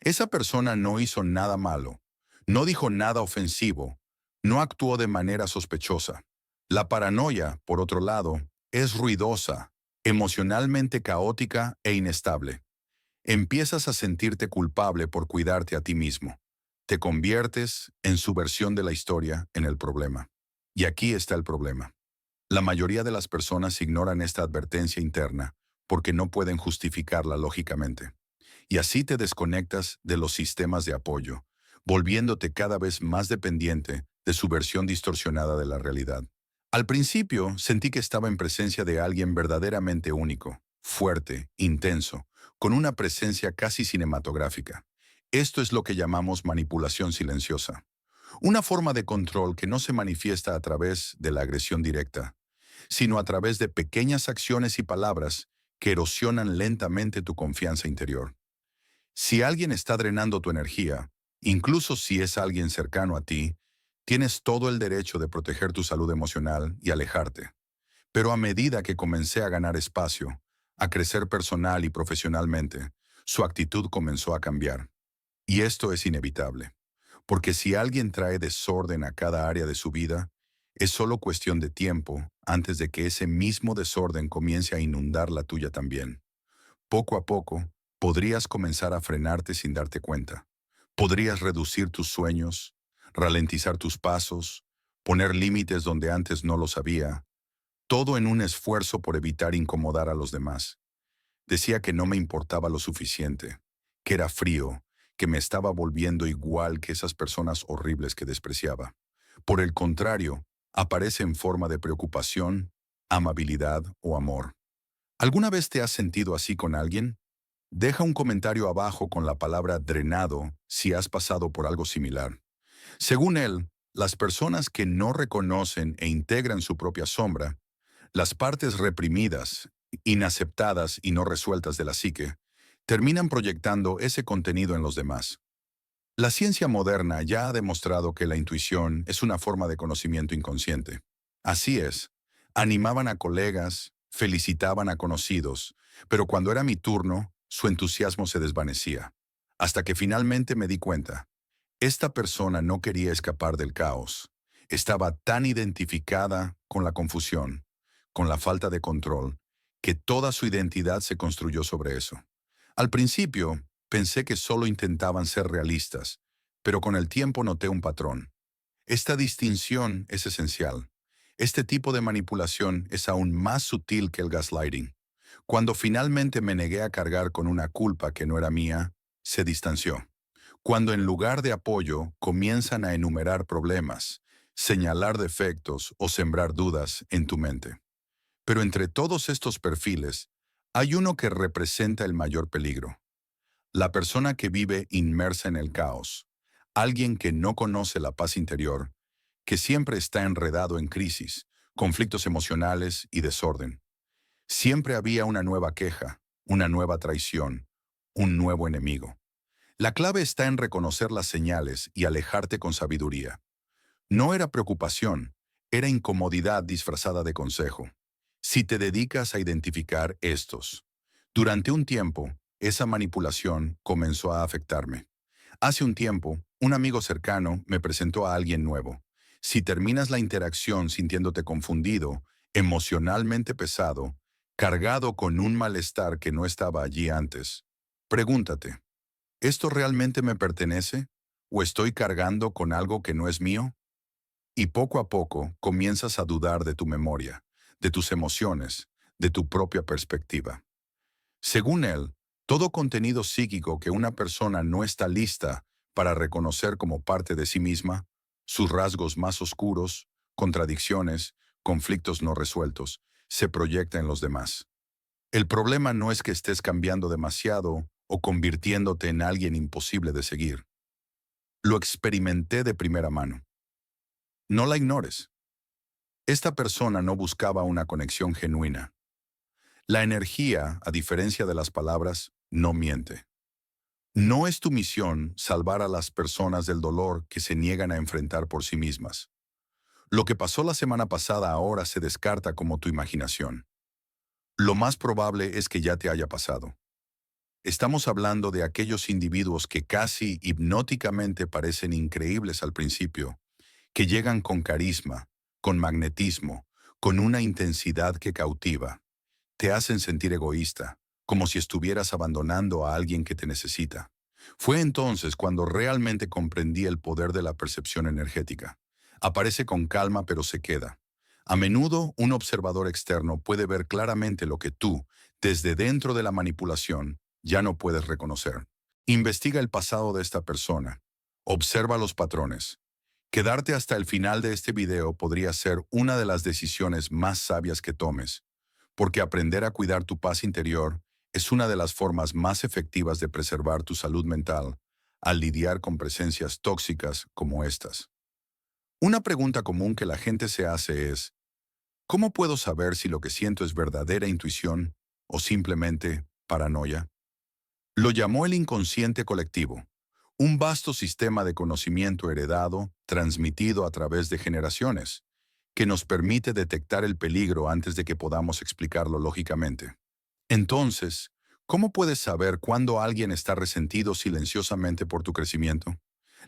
Esa persona no hizo nada malo, no dijo nada ofensivo, no actuó de manera sospechosa. La paranoia, por otro lado, es ruidosa, emocionalmente caótica e inestable. Empiezas a sentirte culpable por cuidarte a ti mismo. Te conviertes, en su versión de la historia, en el problema. Y aquí está el problema. La mayoría de las personas ignoran esta advertencia interna porque no pueden justificarla lógicamente. Y así te desconectas de los sistemas de apoyo, volviéndote cada vez más dependiente de su versión distorsionada de la realidad. Al principio sentí que estaba en presencia de alguien verdaderamente único, fuerte, intenso, con una presencia casi cinematográfica. Esto es lo que llamamos manipulación silenciosa. Una forma de control que no se manifiesta a través de la agresión directa, sino a través de pequeñas acciones y palabras que erosionan lentamente tu confianza interior. Si alguien está drenando tu energía, incluso si es alguien cercano a ti, tienes todo el derecho de proteger tu salud emocional y alejarte. Pero a medida que comencé a ganar espacio, a crecer personal y profesionalmente, su actitud comenzó a cambiar. Y esto es inevitable, porque si alguien trae desorden a cada área de su vida, es solo cuestión de tiempo antes de que ese mismo desorden comience a inundar la tuya también. Poco a poco, podrías comenzar a frenarte sin darte cuenta. Podrías reducir tus sueños, ralentizar tus pasos, poner límites donde antes no los había, todo en un esfuerzo por evitar incomodar a los demás. Decía que no me importaba lo suficiente, que era frío, que me estaba volviendo igual que esas personas horribles que despreciaba. Por el contrario, aparece en forma de preocupación, amabilidad o amor. ¿Alguna vez te has sentido así con alguien? Deja un comentario abajo con la palabra drenado si has pasado por algo similar. Según él, las personas que no reconocen e integran su propia sombra, las partes reprimidas, inaceptadas y no resueltas de la psique, terminan proyectando ese contenido en los demás. La ciencia moderna ya ha demostrado que la intuición es una forma de conocimiento inconsciente. Así es, animaban a colegas, felicitaban a conocidos, pero cuando era mi turno, su entusiasmo se desvanecía. Hasta que finalmente me di cuenta. Esta persona no quería escapar del caos. Estaba tan identificada con la confusión, con la falta de control, que toda su identidad se construyó sobre eso. Al principio, pensé que solo intentaban ser realistas, pero con el tiempo noté un patrón. Esta distinción es esencial. Este tipo de manipulación es aún más sutil que el gaslighting. Cuando finalmente me negué a cargar con una culpa que no era mía, se distanció. Cuando en lugar de apoyo comienzan a enumerar problemas, señalar defectos o sembrar dudas en tu mente. Pero entre todos estos perfiles, hay uno que representa el mayor peligro. La persona que vive inmersa en el caos. Alguien que no conoce la paz interior, que siempre está enredado en crisis, conflictos emocionales y desorden. Siempre había una nueva queja, una nueva traición, un nuevo enemigo. La clave está en reconocer las señales y alejarte con sabiduría. No era preocupación, era incomodidad disfrazada de consejo. Si te dedicas a identificar estos, durante un tiempo, esa manipulación comenzó a afectarme. Hace un tiempo, un amigo cercano me presentó a alguien nuevo. Si terminas la interacción sintiéndote confundido, emocionalmente pesado, cargado con un malestar que no estaba allí antes, pregúntate, ¿esto realmente me pertenece? ¿O estoy cargando con algo que no es mío? Y poco a poco comienzas a dudar de tu memoria, de tus emociones, de tu propia perspectiva. Según él, todo contenido psíquico que una persona no está lista para reconocer como parte de sí misma, sus rasgos más oscuros, contradicciones, conflictos no resueltos, se proyecta en los demás. El problema no es que estés cambiando demasiado o convirtiéndote en alguien imposible de seguir. Lo experimenté de primera mano. No la ignores. Esta persona no buscaba una conexión genuina. La energía, a diferencia de las palabras, no miente. No es tu misión salvar a las personas del dolor que se niegan a enfrentar por sí mismas. Lo que pasó la semana pasada ahora se descarta como tu imaginación. Lo más probable es que ya te haya pasado. Estamos hablando de aquellos individuos que casi hipnóticamente parecen increíbles al principio, que llegan con carisma, con magnetismo, con una intensidad que cautiva. Te hacen sentir egoísta, como si estuvieras abandonando a alguien que te necesita. Fue entonces cuando realmente comprendí el poder de la percepción energética. Aparece con calma pero se queda. A menudo, un observador externo puede ver claramente lo que tú, desde dentro de la manipulación, ya no puedes reconocer. Investiga el pasado de esta persona. Observa los patrones. Quedarte hasta el final de este video podría ser una de las decisiones más sabias que tomes, porque aprender a cuidar tu paz interior es una de las formas más efectivas de preservar tu salud mental al lidiar con presencias tóxicas como estas. Una pregunta común que la gente se hace es, ¿cómo puedo saber si lo que siento es verdadera intuición o simplemente paranoia? Lo llamó el inconsciente colectivo, un vasto sistema de conocimiento heredado, transmitido a través de generaciones, que nos permite detectar el peligro antes de que podamos explicarlo lógicamente. Entonces, ¿cómo puedes saber cuándo alguien está resentido silenciosamente por tu crecimiento?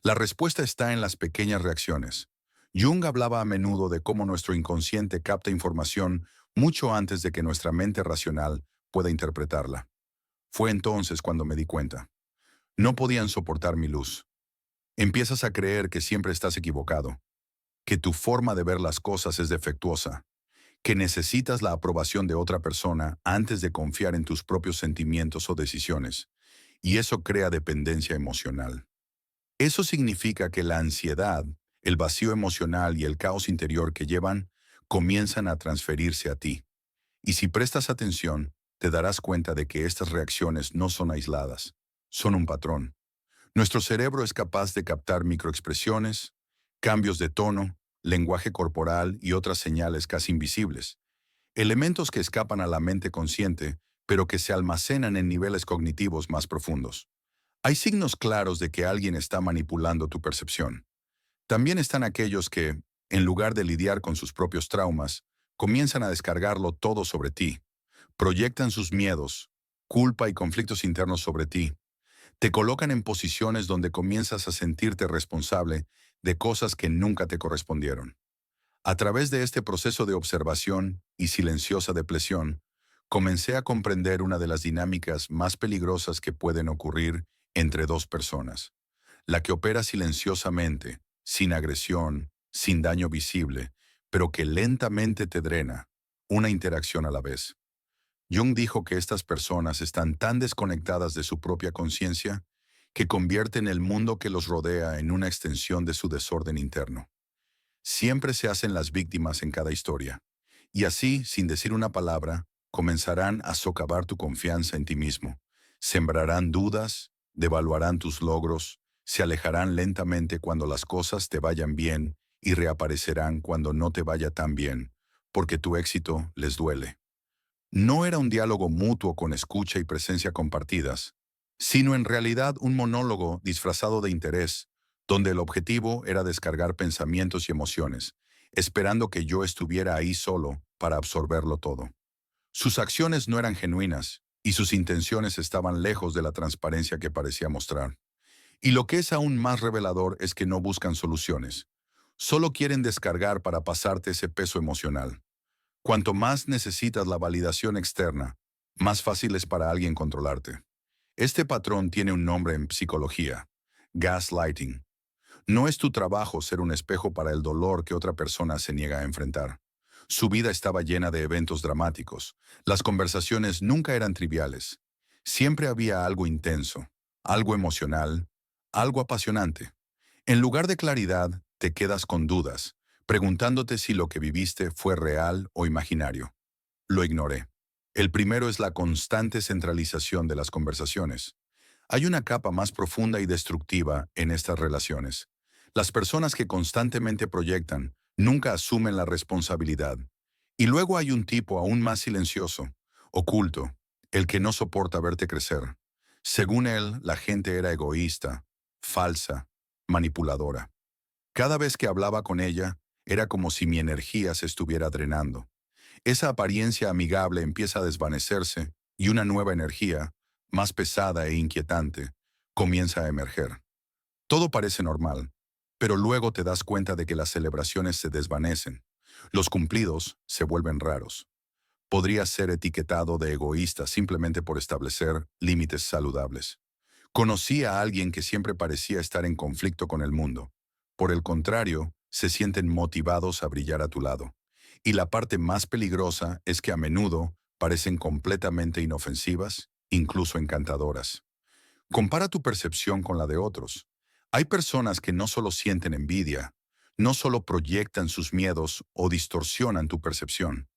La respuesta está en las pequeñas reacciones. Jung hablaba a menudo de cómo nuestro inconsciente capta información mucho antes de que nuestra mente racional pueda interpretarla. Fue entonces cuando me di cuenta. No podían soportar mi luz. Empiezas a creer que siempre estás equivocado, que tu forma de ver las cosas es defectuosa, que necesitas la aprobación de otra persona antes de confiar en tus propios sentimientos o decisiones, y eso crea dependencia emocional. Eso significa que la ansiedad, el vacío emocional y el caos interior que llevan comienzan a transferirse a ti. Y si prestas atención, te darás cuenta de que estas reacciones no son aisladas, son un patrón. Nuestro cerebro es capaz de captar microexpresiones, cambios de tono, lenguaje corporal y otras señales casi invisibles, elementos que escapan a la mente consciente, pero que se almacenan en niveles cognitivos más profundos. Hay signos claros de que alguien está manipulando tu percepción. También están aquellos que, en lugar de lidiar con sus propios traumas, comienzan a descargarlo todo sobre ti. Proyectan sus miedos, culpa y conflictos internos sobre ti. Te colocan en posiciones donde comienzas a sentirte responsable de cosas que nunca te correspondieron. A través de este proceso de observación y silenciosa depresión, comencé a comprender una de las dinámicas más peligrosas que pueden ocurrir entre dos personas. La que opera silenciosamente, sin agresión, sin daño visible, pero que lentamente te drena, una interacción a la vez. Jung dijo que estas personas están tan desconectadas de su propia conciencia que convierten el mundo que los rodea en una extensión de su desorden interno. Siempre se hacen las víctimas en cada historia, y así, sin decir una palabra, comenzarán a socavar tu confianza en ti mismo. Sembrarán dudas, devaluarán tus logros, se alejarán lentamente cuando las cosas te vayan bien y reaparecerán cuando no te vaya tan bien, porque tu éxito les duele. No era un diálogo mutuo con escucha y presencia compartidas, sino en realidad un monólogo disfrazado de interés, donde el objetivo era descargar pensamientos y emociones, esperando que yo estuviera ahí solo para absorberlo todo. Sus acciones no eran genuinas, y sus intenciones estaban lejos de la transparencia que parecía mostrar. Y lo que es aún más revelador es que no buscan soluciones. Solo quieren descargar para pasarte ese peso emocional. Cuanto más necesitas la validación externa, más fácil es para alguien controlarte. Este patrón tiene un nombre en psicología: gaslighting. No es tu trabajo ser un espejo para el dolor que otra persona se niega a enfrentar. Su vida estaba llena de eventos dramáticos. Las conversaciones nunca eran triviales. Siempre había algo intenso, algo emocional, algo apasionante. En lugar de claridad, te quedas con dudas, preguntándote si lo que viviste fue real o imaginario. Lo ignoré. El primero es la constante centralización de las conversaciones. Hay una capa más profunda y destructiva en estas relaciones. Las personas que constantemente proyectan nunca asumen la responsabilidad. Y luego hay un tipo aún más silencioso, oculto, el que no soporta verte crecer. Según él, la gente era egoísta, falsa, manipuladora. Cada vez que hablaba con ella, era como si mi energía se estuviera drenando. Esa apariencia amigable empieza a desvanecerse y una nueva energía, más pesada e inquietante, comienza a emerger. Todo parece normal, pero luego te das cuenta de que las celebraciones se desvanecen. Los cumplidos se vuelven raros. Podrías ser etiquetado de egoísta simplemente por establecer límites saludables. Conocí a alguien que siempre parecía estar en conflicto con el mundo. Por el contrario, se sienten motivados a brillar a tu lado. Y la parte más peligrosa es que a menudo parecen completamente inofensivas, incluso encantadoras. Compara tu percepción con la de otros. Hay personas que no solo sienten envidia, no solo proyectan sus miedos o distorsionan tu percepción.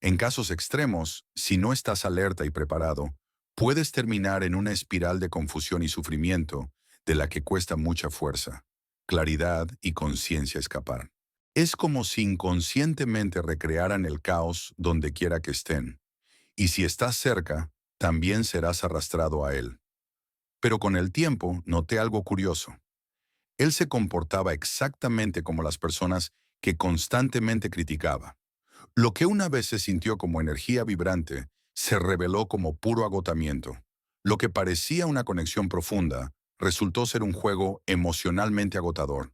En casos extremos, si no estás alerta y preparado, puedes terminar en una espiral de confusión y sufrimiento de la que cuesta mucha fuerza, claridad y conciencia escapar. Es como si inconscientemente recrearan el caos donde quiera que estén, y si estás cerca, también serás arrastrado a él. Pero con el tiempo noté algo curioso. Él se comportaba exactamente como las personas que constantemente criticaba. Lo que una vez se sintió como energía vibrante se reveló como puro agotamiento. Lo que parecía una conexión profunda resultó ser un juego emocionalmente agotador.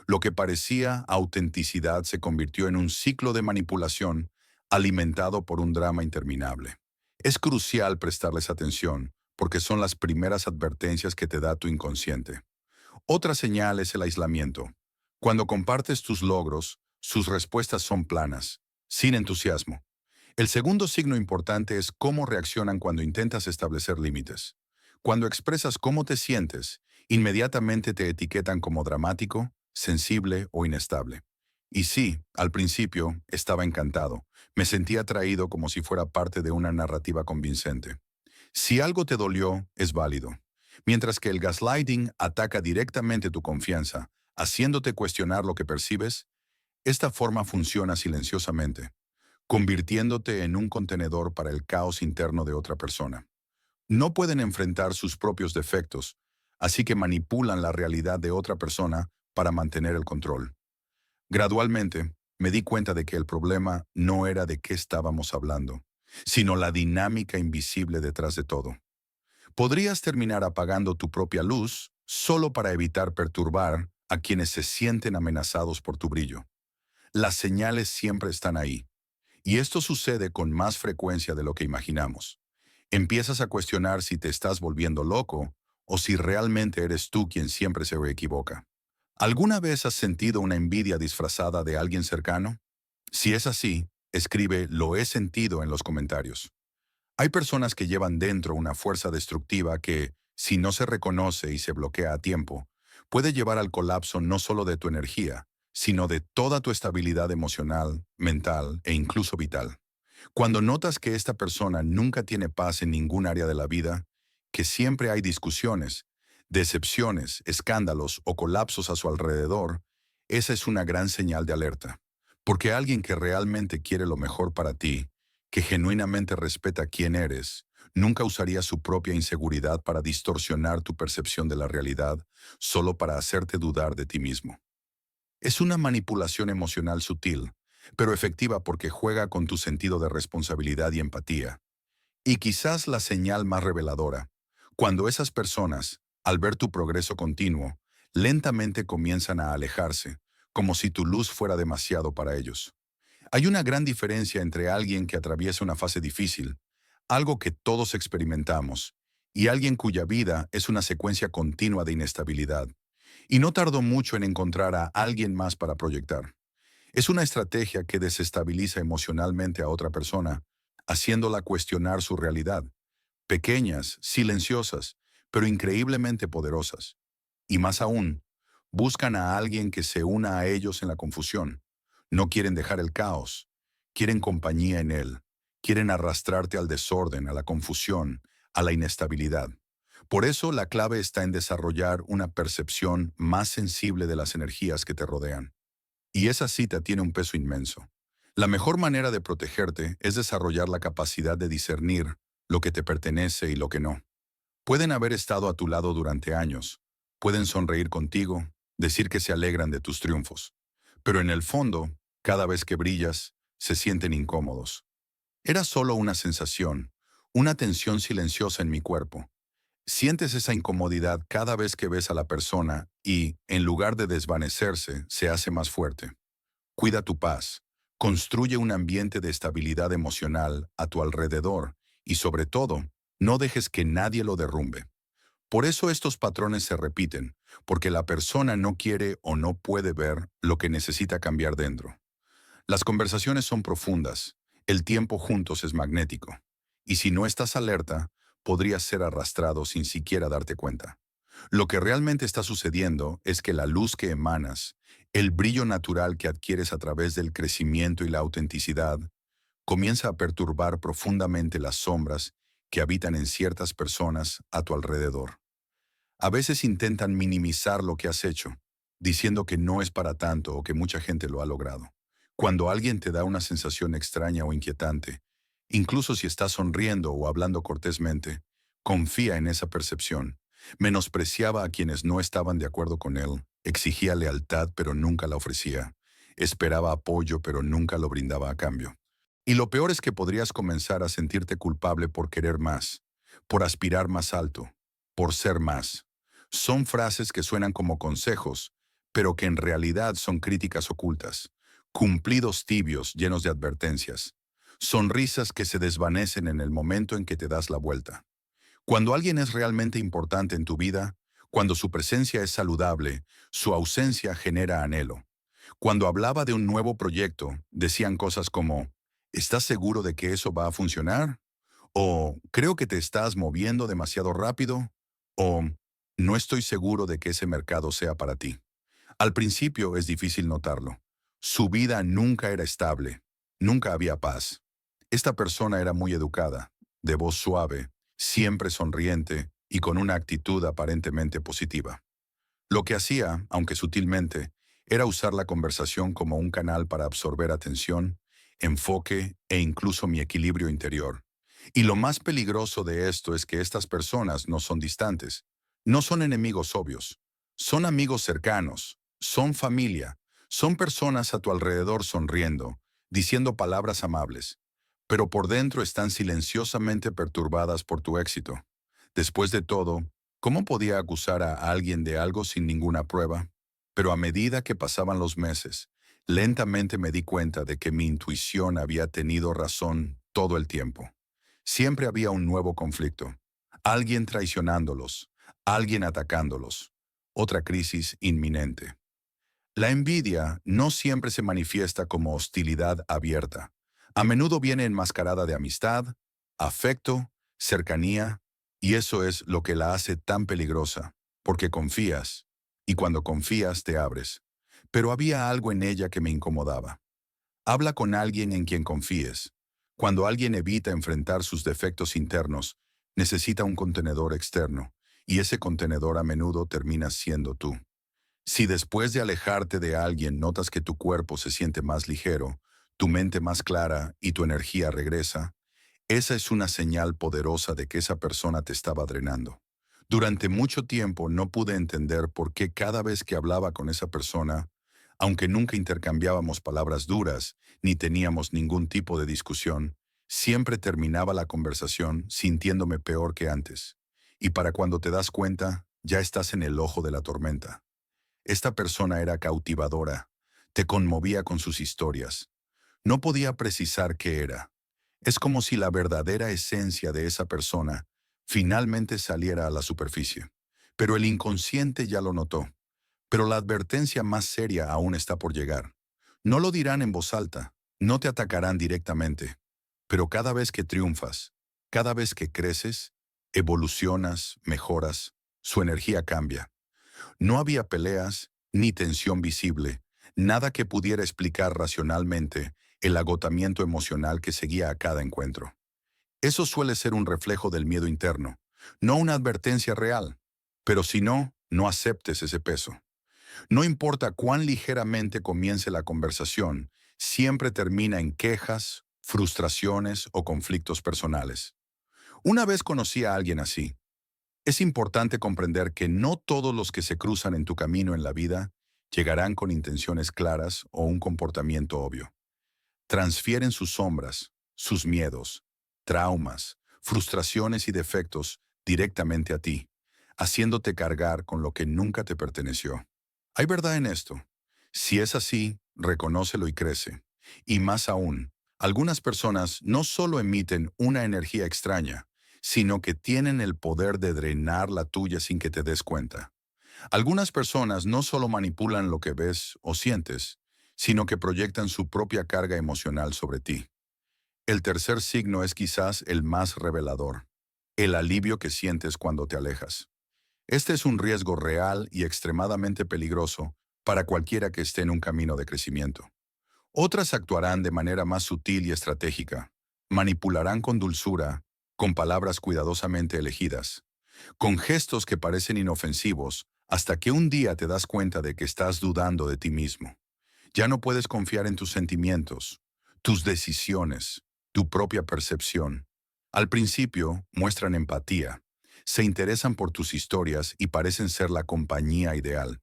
Lo que parecía autenticidad se convirtió en un ciclo de manipulación alimentado por un drama interminable. Es crucial prestarles atención porque son las primeras advertencias que te da tu inconsciente. Otra señal es el aislamiento. Cuando compartes tus logros, sus respuestas son planas, sin entusiasmo. El segundo signo importante es cómo reaccionan cuando intentas establecer límites. Cuando expresas cómo te sientes, inmediatamente te etiquetan como dramático, sensible o inestable. Y sí, al principio estaba encantado. Me sentía atraído como si fuera parte de una narrativa convincente. Si algo te dolió, es válido. Mientras que el gaslighting ataca directamente tu confianza, haciéndote cuestionar lo que percibes, esta forma funciona silenciosamente, convirtiéndote en un contenedor para el caos interno de otra persona. No pueden enfrentar sus propios defectos, así que manipulan la realidad de otra persona para mantener el control. Gradualmente, me di cuenta de que el problema no era de qué estábamos hablando, sino la dinámica invisible detrás de todo. Podrías terminar apagando tu propia luz solo para evitar perturbar a quienes se sienten amenazados por tu brillo. Las señales siempre están ahí, y esto sucede con más frecuencia de lo que imaginamos. Empiezas a cuestionar si te estás volviendo loco o si realmente eres tú quien siempre se equivoca. ¿Alguna vez has sentido una envidia disfrazada de alguien cercano? Si es así, escribe "lo he sentido" en los comentarios. Hay personas que llevan dentro una fuerza destructiva que, si no se reconoce y se bloquea a tiempo, puede llevar al colapso no solo de tu energía, sino de toda tu estabilidad emocional, mental e incluso vital. Cuando notas que esta persona nunca tiene paz en ningún área de la vida, que siempre hay discusiones, decepciones, escándalos o colapsos a su alrededor, esa es una gran señal de alerta. Porque alguien que realmente quiere lo mejor para ti, que genuinamente respeta quién eres, nunca usaría su propia inseguridad para distorsionar tu percepción de la realidad solo para hacerte dudar de ti mismo. Es una manipulación emocional sutil, pero efectiva porque juega con tu sentido de responsabilidad y empatía. Y quizás la señal más reveladora, cuando esas personas, al ver tu progreso continuo, lentamente comienzan a alejarse, como si tu luz fuera demasiado para ellos. Hay una gran diferencia entre alguien que atraviesa una fase difícil, algo que todos experimentamos, y alguien cuya vida es una secuencia continua de inestabilidad. Y no tardó mucho en encontrar a alguien más para proyectar. Es una estrategia que desestabiliza emocionalmente a otra persona, haciéndola cuestionar su realidad. Pequeñas, silenciosas, pero increíblemente poderosas. Y más aún, buscan a alguien que se una a ellos en la confusión. No quieren dejar el caos, quieren compañía en él. Quieren arrastrarte al desorden, a la confusión, a la inestabilidad. Por eso la clave está en desarrollar una percepción más sensible de las energías que te rodean. Y esa cita tiene un peso inmenso. La mejor manera de protegerte es desarrollar la capacidad de discernir lo que te pertenece y lo que no. Pueden haber estado a tu lado durante años, pueden sonreír contigo, decir que se alegran de tus triunfos, pero en el fondo, cada vez que brillas, se sienten incómodos. Era solo una sensación, una tensión silenciosa en mi cuerpo. Sientes esa incomodidad cada vez que ves a la persona y, en lugar de desvanecerse, se hace más fuerte. Cuida tu paz. Construye un ambiente de estabilidad emocional a tu alrededor y, sobre todo, no dejes que nadie lo derrumbe. Por eso estos patrones se repiten, porque la persona no quiere o no puede ver lo que necesita cambiar dentro. Las conversaciones son profundas, el tiempo juntos es magnético, y si no estás alerta, podrías ser arrastrado sin siquiera darte cuenta. Lo que realmente está sucediendo es que la luz que emanas, el brillo natural que adquieres a través del crecimiento y la autenticidad, comienza a perturbar profundamente las sombras que habitan en ciertas personas a tu alrededor. A veces intentan minimizar lo que has hecho, diciendo que no es para tanto o que mucha gente lo ha logrado. Cuando alguien te da una sensación extraña o inquietante, incluso si estás sonriendo o hablando cortésmente, confía en esa percepción. Menospreciaba a quienes no estaban de acuerdo con él, exigía lealtad pero nunca la ofrecía, esperaba apoyo pero nunca lo brindaba a cambio. Y lo peor es que podrías comenzar a sentirte culpable por querer más, por aspirar más alto, por ser más. Son frases que suenan como consejos, pero que en realidad son críticas ocultas, cumplidos tibios llenos de advertencias, sonrisas que se desvanecen en el momento en que te das la vuelta. Cuando alguien es realmente importante en tu vida, cuando su presencia es saludable, su ausencia genera anhelo. Cuando hablaba de un nuevo proyecto, decían cosas como, ¿estás seguro de que eso va a funcionar? O creo que te estás moviendo demasiado rápido. O no estoy seguro de que ese mercado sea para ti. Al principio es difícil notarlo. Su vida nunca era estable. Nunca había paz. Esta persona era muy educada, de voz suave, siempre sonriente y con una actitud aparentemente positiva. Lo que hacía, aunque sutilmente, era usar la conversación como un canal para absorber atención, enfoque e incluso mi equilibrio interior. Y lo más peligroso de esto es que estas personas no son distantes, no son enemigos obvios, son amigos cercanos, son familia, son personas a tu alrededor sonriendo, diciendo palabras amables, pero por dentro están silenciosamente perturbadas por tu éxito. Después de todo, ¿cómo podía acusar a alguien de algo sin ninguna prueba? Pero a medida que pasaban los meses, lentamente me di cuenta de que mi intuición había tenido razón todo el tiempo. Siempre había un nuevo conflicto, alguien traicionándolos, alguien atacándolos, otra crisis inminente. La envidia no siempre se manifiesta como hostilidad abierta. A menudo viene enmascarada de amistad, afecto, cercanía, y eso es lo que la hace tan peligrosa, porque confías, y cuando confías te abres. Pero había algo en ella que me incomodaba. Habla con alguien en quien confíes. Cuando alguien evita enfrentar sus defectos internos, necesita un contenedor externo, y ese contenedor a menudo termina siendo tú. Si después de alejarte de alguien notas que tu cuerpo se siente más ligero, tu mente más clara y tu energía regresa, esa es una señal poderosa de que esa persona te estaba drenando. Durante mucho tiempo no pude entender por qué cada vez que hablaba con esa persona, aunque nunca intercambiábamos palabras duras ni teníamos ningún tipo de discusión, siempre terminaba la conversación sintiéndome peor que antes. Y para cuando te das cuenta, ya estás en el ojo de la tormenta. Esta persona era cautivadora, te conmovía con sus historias. No podía precisar qué era. Es como si la verdadera esencia de esa persona finalmente saliera a la superficie. Pero el inconsciente ya lo notó. Pero la advertencia más seria aún está por llegar. No lo dirán en voz alta, no te atacarán directamente. Pero cada vez que triunfas, cada vez que creces, evolucionas, mejoras, su energía cambia. No había peleas ni tensión visible, nada que pudiera explicar racionalmente el agotamiento emocional que seguía a cada encuentro. Eso suele ser un reflejo del miedo interno, no una advertencia real. Pero si no, no aceptes ese peso. No importa cuán ligeramente comience la conversación, siempre termina en quejas, frustraciones o conflictos personales. Una vez conocí a alguien así. Es importante comprender que no todos los que se cruzan en tu camino en la vida llegarán con intenciones claras o un comportamiento obvio. Transfieren sus sombras, sus miedos, traumas, frustraciones y defectos directamente a ti, haciéndote cargar con lo que nunca te perteneció. ¿Hay verdad en esto? Si es así, reconócelo y crece. Y más aún, algunas personas no solo emiten una energía extraña, sino que tienen el poder de drenar la tuya sin que te des cuenta. Algunas personas no solo manipulan lo que ves o sientes, sino que proyectan su propia carga emocional sobre ti. El tercer signo es quizás el más revelador, el alivio que sientes cuando te alejas. Este es un riesgo real y extremadamente peligroso para cualquiera que esté en un camino de crecimiento. Otras actuarán de manera más sutil y estratégica. Manipularán con dulzura, con palabras cuidadosamente elegidas, con gestos que parecen inofensivos, hasta que un día te das cuenta de que estás dudando de ti mismo. Ya no puedes confiar en tus sentimientos, tus decisiones, tu propia percepción. Al principio muestran empatía, se interesan por tus historias y parecen ser la compañía ideal.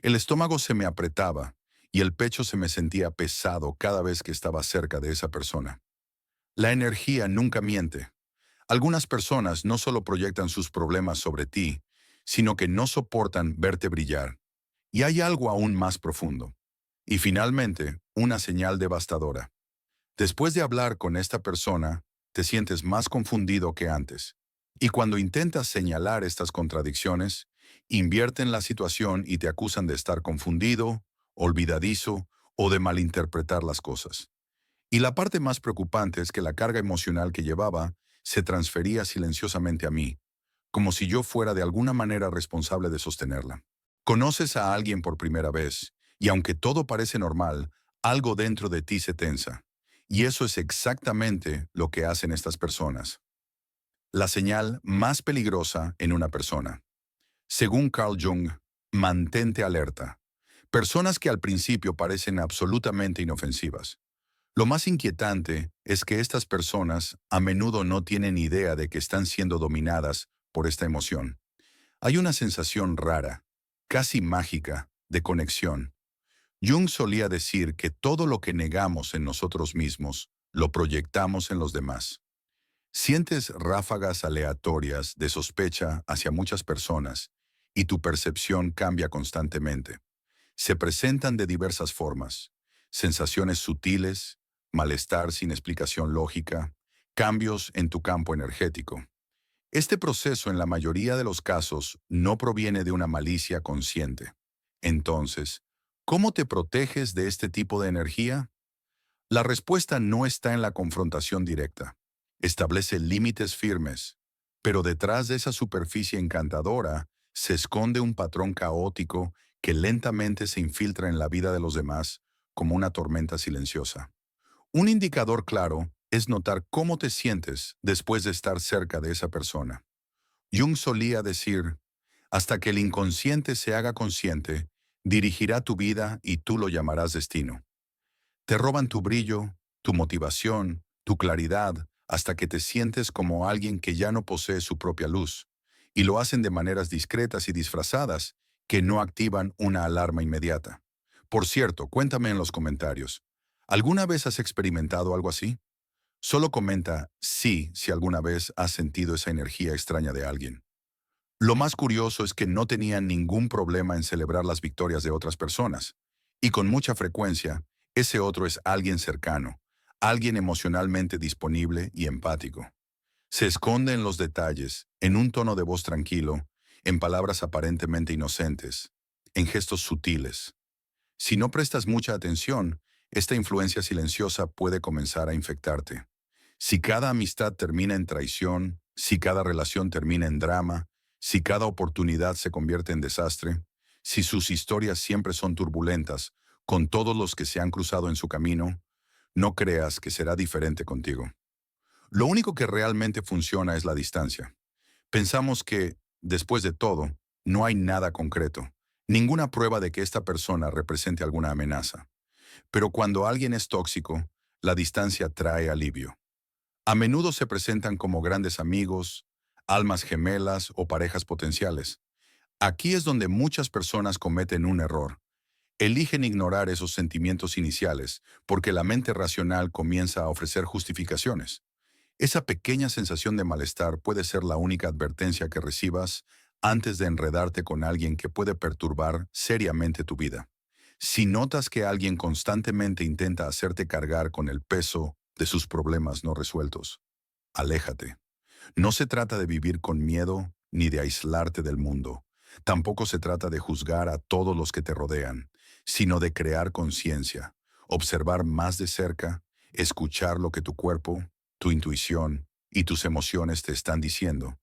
El estómago se me apretaba y el pecho se me sentía pesado cada vez que estaba cerca de esa persona. La energía nunca miente. Algunas personas no solo proyectan sus problemas sobre ti, sino que no soportan verte brillar. Y hay algo aún más profundo. Y finalmente, una señal devastadora. Después de hablar con esta persona, te sientes más confundido que antes. Y cuando intentas señalar estas contradicciones, invierten la situación y te acusan de estar confundido, olvidadizo o de malinterpretar las cosas. Y la parte más preocupante es que la carga emocional que llevaba se transfería silenciosamente a mí, como si yo fuera de alguna manera responsable de sostenerla. Conoces a alguien por primera vez, y aunque todo parece normal, algo dentro de ti se tensa. Y eso es exactamente lo que hacen estas personas. La señal más peligrosa en una persona. Según Carl Jung, mantente alerta. Personas que al principio parecen absolutamente inofensivas. Lo más inquietante es que estas personas a menudo no tienen idea de que están siendo dominadas por esta emoción. Hay una sensación rara, casi mágica, de conexión. Jung solía decir que todo lo que negamos en nosotros mismos, lo proyectamos en los demás. Sientes ráfagas aleatorias de sospecha hacia muchas personas y tu percepción cambia constantemente. Se presentan de diversas formas: sensaciones sutiles, malestar sin explicación lógica, cambios en tu campo energético. Este proceso en la mayoría de los casos no proviene de una malicia consciente. Entonces, ¿cómo te proteges de este tipo de energía? La respuesta no está en la confrontación directa. Establece límites firmes, pero detrás de esa superficie encantadora se esconde un patrón caótico que lentamente se infiltra en la vida de los demás como una tormenta silenciosa. Un indicador claro es notar cómo te sientes después de estar cerca de esa persona. Jung solía decir: hasta que el inconsciente se haga consciente, dirigirá tu vida y tú lo llamarás destino. Te roban tu brillo, tu motivación, tu claridad, hasta que te sientes como alguien que ya no posee su propia luz. Y lo hacen de maneras discretas y disfrazadas que no activan una alarma inmediata. Por cierto, cuéntame en los comentarios, ¿alguna vez has experimentado algo así? Solo comenta sí si alguna vez has sentido esa energía extraña de alguien. Lo más curioso es que no tenían ningún problema en celebrar las victorias de otras personas. Y con mucha frecuencia, ese otro es alguien cercano, alguien emocionalmente disponible y empático. Se esconde en los detalles, en un tono de voz tranquilo, en palabras aparentemente inocentes, en gestos sutiles. Si no prestas mucha atención, esta influencia silenciosa puede comenzar a infectarte. Si cada amistad termina en traición, si cada relación termina en drama, si cada oportunidad se convierte en desastre, si sus historias siempre son turbulentas, con todos los que se han cruzado en su camino, no creas que será diferente contigo. Lo único que realmente funciona es la distancia. Pensamos que, después de todo, no hay nada concreto, ninguna prueba de que esta persona represente alguna amenaza. Pero cuando alguien es tóxico, la distancia trae alivio. A menudo se presentan como grandes amigos, almas gemelas o parejas potenciales. Aquí es donde muchas personas cometen un error. Eligen ignorar esos sentimientos iniciales porque la mente racional comienza a ofrecer justificaciones. Esa pequeña sensación de malestar puede ser la única advertencia que recibas antes de enredarte con alguien que puede perturbar seriamente tu vida. Si notas que alguien constantemente intenta hacerte cargar con el peso de sus problemas no resueltos, aléjate. No se trata de vivir con miedo ni de aislarte del mundo. Tampoco se trata de juzgar a todos los que te rodean, sino de crear conciencia, observar más de cerca, escuchar lo que tu cuerpo, tu intuición y tus emociones te están diciendo.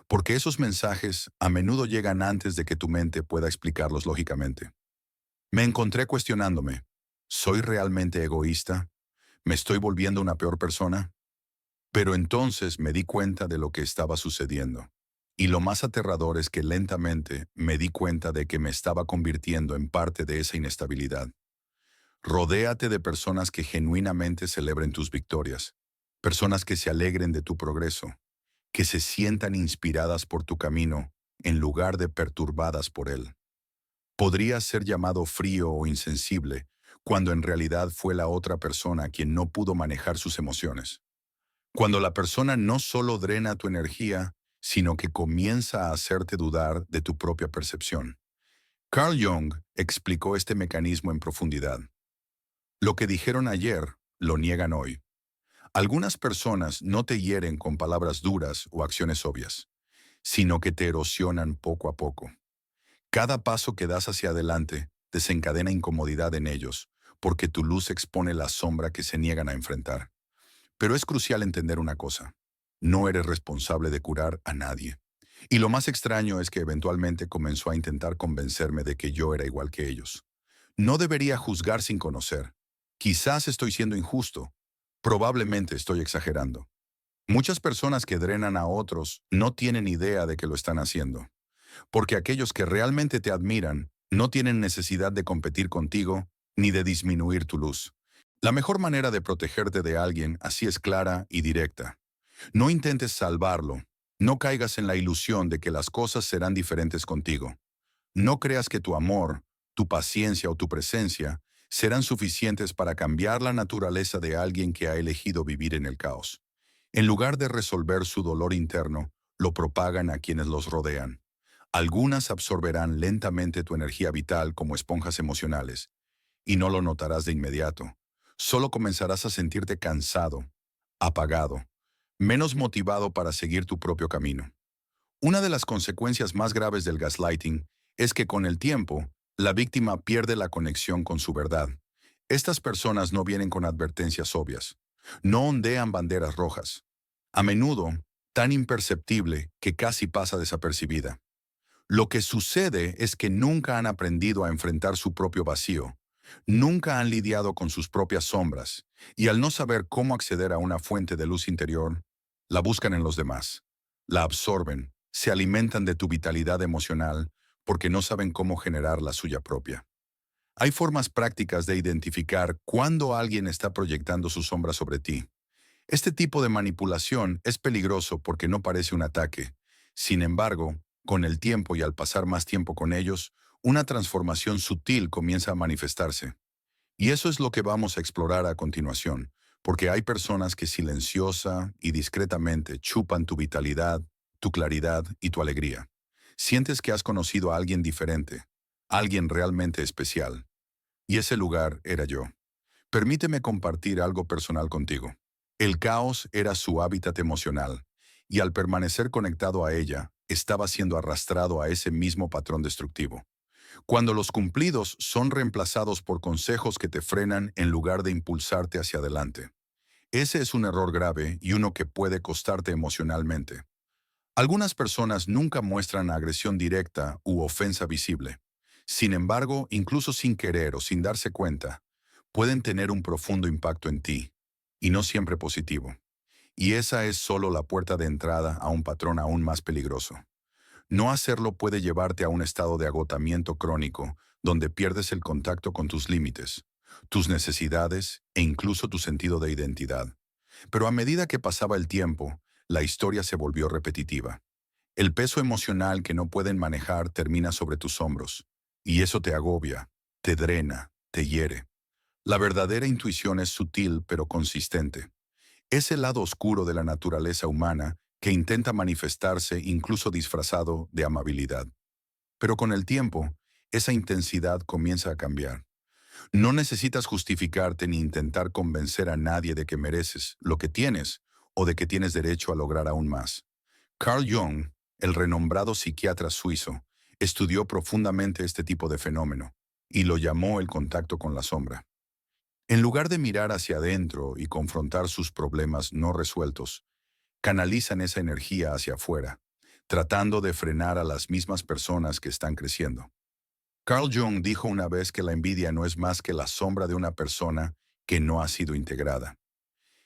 Porque esos mensajes a menudo llegan antes de que tu mente pueda explicarlos lógicamente. Me encontré cuestionándome, ¿soy realmente egoísta? ¿Me estoy volviendo una peor persona? Pero entonces me di cuenta de lo que estaba sucediendo. Y lo más aterrador es que lentamente me di cuenta de que me estaba convirtiendo en parte de esa inestabilidad. Rodéate de personas que genuinamente celebren tus victorias, personas que se alegren de tu progreso, que se sientan inspiradas por tu camino en lugar de perturbadas por él. Podrías ser llamado frío o insensible, cuando en realidad fue la otra persona quien no pudo manejar sus emociones. Cuando la persona no solo drena tu energía, sino que comienza a hacerte dudar de tu propia percepción. Carl Jung explicó este mecanismo en profundidad. Lo que dijeron ayer, lo niegan hoy. Algunas personas no te hieren con palabras duras o acciones obvias, sino que te erosionan poco a poco. Cada paso que das hacia adelante desencadena incomodidad en ellos, porque tu luz expone la sombra que se niegan a enfrentar. Pero es crucial entender una cosa. No eres responsable de curar a nadie. Y lo más extraño es que eventualmente comenzó a intentar convencerme de que yo era igual que ellos. No debería juzgar sin conocer. Quizás estoy siendo injusto. Probablemente estoy exagerando. Muchas personas que drenan a otros no tienen idea de que lo están haciendo. Porque aquellos que realmente te admiran no tienen necesidad de competir contigo ni de disminuir tu luz. La mejor manera de protegerte de alguien así es clara y directa. No intentes salvarlo. No caigas en la ilusión de que las cosas serán diferentes contigo. No creas que tu amor, tu paciencia o tu presencia serán suficientes para cambiar la naturaleza de alguien que ha elegido vivir en el caos. En lugar de resolver su dolor interno, lo propagan a quienes los rodean. Algunas absorberán lentamente tu energía vital como esponjas emocionales, y no lo notarás de inmediato. Solo comenzarás a sentirte cansado, apagado, menos motivado para seguir tu propio camino. Una de las consecuencias más graves del gaslighting es que con el tiempo, la víctima pierde la conexión con su verdad. Estas personas no vienen con advertencias obvias, no ondean banderas rojas. A menudo, tan imperceptible que casi pasa desapercibida. Lo que sucede es que nunca han aprendido a enfrentar su propio vacío, nunca han lidiado con sus propias sombras, y al no saber cómo acceder a una fuente de luz interior, la buscan en los demás, la absorben, se alimentan de tu vitalidad emocional porque no saben cómo generar la suya propia. Hay formas prácticas de identificar cuándo alguien está proyectando su sombra sobre ti. Este tipo de manipulación es peligroso porque no parece un ataque. Sin embargo, con el tiempo y al pasar más tiempo con ellos, una transformación sutil comienza a manifestarse. Y eso es lo que vamos a explorar a continuación, porque hay personas que silenciosa y discretamente chupan tu vitalidad, tu claridad y tu alegría. Sientes que has conocido a alguien diferente, alguien realmente especial. Y ese lugar era yo. Permíteme compartir algo personal contigo. El caos era su hábitat emocional, y al permanecer conectado a ella, estaba siendo arrastrado a ese mismo patrón destructivo. Cuando los cumplidos son reemplazados por consejos que te frenan en lugar de impulsarte hacia adelante. Ese es un error grave y uno que puede costarte emocionalmente. Algunas personas nunca muestran agresión directa u ofensa visible. Sin embargo, incluso sin querer o sin darse cuenta, pueden tener un profundo impacto en ti, y no siempre positivo. Y esa es solo la puerta de entrada a un patrón aún más peligroso. No hacerlo puede llevarte a un estado de agotamiento crónico, donde pierdes el contacto con tus límites, tus necesidades e incluso tu sentido de identidad. Pero a medida que pasaba el tiempo, la historia se volvió repetitiva. El peso emocional que no pueden manejar termina sobre tus hombros, y eso te agobia, te drena, te hiere. La verdadera intuición es sutil pero consistente. Es el lado oscuro de la naturaleza humana que intenta manifestarse incluso disfrazado de amabilidad. Pero con el tiempo, esa intensidad comienza a cambiar. No necesitas justificarte ni intentar convencer a nadie de que mereces lo que tienes o de que tienes derecho a lograr aún más. Carl Jung, el renombrado psiquiatra suizo, estudió profundamente este tipo de fenómeno y lo llamó el contacto con la sombra. En lugar de mirar hacia adentro y confrontar sus problemas no resueltos, canalizan esa energía hacia afuera, tratando de frenar a las mismas personas que están creciendo. Carl Jung dijo una vez que la envidia no es más que la sombra de una persona que no ha sido integrada.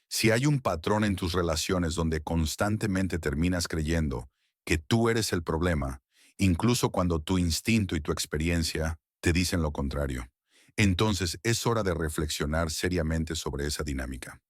Si hay un patrón en tus relaciones donde constantemente terminas creyendo que tú eres el problema, incluso cuando tu instinto y tu experiencia te dicen lo contrario, entonces es hora de reflexionar seriamente sobre esa dinámica.